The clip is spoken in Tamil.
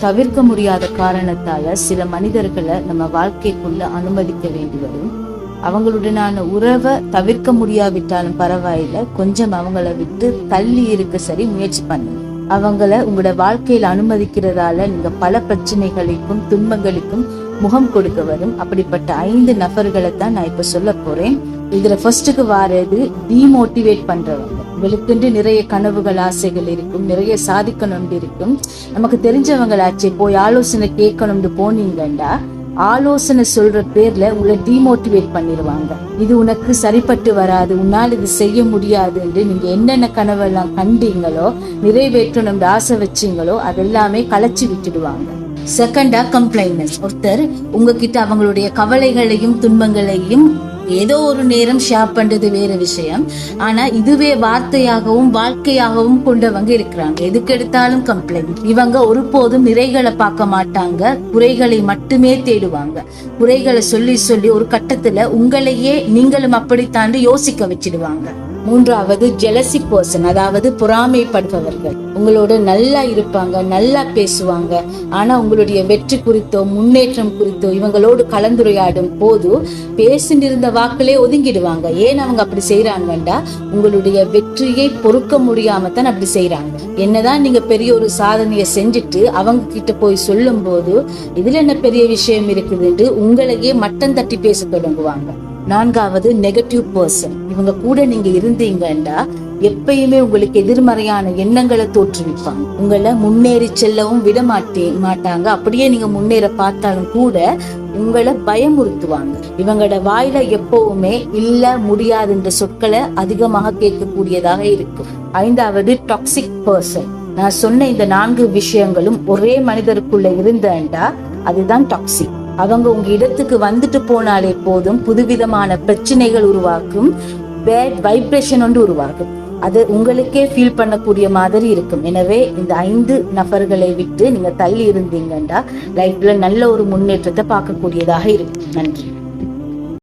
தவிர்க்க முடியாத காரணத்தால சில மனிதர்களை நம்ம வாழ்க்கைக்குள்ள அனுமதிக்க வேண்டி வரும். அவங்களுடனான உறவை தவிர்க்க முடியாவிட்டாலும் பரவாயில்ல, கொஞ்சம் அவங்கள விட்டு தள்ளி இருக்க சரி முயற்சி பண்ணுங்க. அவங்கள உங்களோட வாழ்க்கையில அனுமதிக்கிறதால நீங்க பல பிரச்சனைகளுக்கும் துன்பங்களுக்கும் முகம் கொடுக்க வரும். அப்படிப்பட்ட 5 நபர்களை தான் நான் இப்ப சொல்ல போறேன். இதுல ஃபர்ஸ்டுக்கு வாரது டிமோட்டிவேட் பண்றவங்க. இவளுக்குண்டு நிறைய கனவுகள் ஆசைகள் இருக்கும், நிறைய சாதிக்கணும்னு இருக்கும். நமக்கு தெரிஞ்சவங்களாச்சே போய் ஆலோசனை கேட்கணும்னு போனீங்கண்டா ஆலோசனை சொல்ற பேர்ல உங்களை டிமோட்டிவேட் பண்ணிடுவாங்க. இது உனக்கு சரிப்பட்டு வராது, உன்னால் இது செய்ய முடியாது என்று நீங்க என்னென்ன கனவெல்லாம் கண்டீங்களோ நிறைவேற்றணும்னு ஆசை வச்சீங்களோ அதெல்லாமே கலைச்சி விட்டுடுவாங்க. செகண்டா கம்ப்ளைண்ட்னஸ். ஒருத்தர் உங்ககிட்ட அவங்களுடைய கவலைகளையும் துன்பங்களையும் ஏதோ ஒரு நேரம் ஷேர் பண்றது வேற விஷயம், ஆனா இதுவே வார்த்தையாகவும் வாழ்க்கையாகவும் கொண்டவங்க இருக்கிறாங்க. எதுக்கு எடுத்தாலும் கம்ப்ளைண்ட். இவங்க ஒருபோதும் நிறைகளை பார்க்க மாட்டாங்க, குறைகளை மட்டுமே தேடுவாங்க. குறைகளை சொல்லி சொல்லி ஒரு கட்டத்துல உங்களையே நீங்களும் அப்படித்தாண்டி யோசிக்க வச்சிடுவாங்க. மூன்றாவது ஜெலசி பர்சன், அதாவது பொறாமைப்படுபவர்கள். உங்களோட நல்லா இருப்பாங்க, நல்லா பேசுவாங்க, ஆனா உங்களுடைய வெற்றி குறித்தோ முன்னேற்றம் குறித்தோ இவங்களோடு கலந்துரையாடும் போது பேசினிருந்த வாக்களே ஒதுங்கிடுவாங்க. ஏன் அவங்க அப்படி செய்யறாங்கண்டா உங்களுடைய வெற்றியை பொறுக்க முடியாம தான் அப்படி செய்யறாங்க. என்னதான் நீங்க பெரிய ஒரு சாதனையை செஞ்சுட்டு அவங்க கிட்ட போய் சொல்லும் போது இதுல என்ன பெரிய விஷயம் இருக்குதுன்னு உங்களையே மட்டம் தட்டி பேச தொடங்குவாங்க. நான்காவது நெகட்டிவ் பர்சன். இவங்க கூட நீங்க இருந்தீங்கன்னா எப்பயுமே உங்களுக்கு எதிர்மறையான எண்ணங்களை தோற்றுவிப்பாங்க. உங்களை முன்னேறி செல்லவும் விட மாட்டாங்க. அப்படியே நீங்க முன்னேற பார்த்தாலும் கூட உங்களை பயமுறுத்துவாங்க. இவங்களோட வாயில எப்பவுமே இல்ல முடியாதுன்ற சொற்களை அதிகமாக கேட்கக்கூடியதாக இருக்கும். ஐந்தாவது டாக்ஸிக் பர்சன். நான் சொன்ன இந்த 4 விஷயங்களும் ஒரே மனிதருக்குள்ள இருந்தேன்டா அதுதான் டாக்ஸிக். அவங்க உங்க இடத்துக்கு வந்துட்டு போனாலே போதும் புதுவிதமான பிரச்சனைகள் உருவாக்கும், பேட் வைப்ரேஷன் ஒன்று உருவாகும். அது உங்களுக்கே ஃபீல் பண்ணக்கூடிய மாதிரி இருக்கும். எனவே இந்த 5 நபர்களை விட்டு நீங்க தள்ளி இருந்தீங்கன்னா லைஃப்ல நல்ல ஒரு முன்னேற்றத்தை பார்க்கக்கூடியதாக இருக்கும். நன்றி.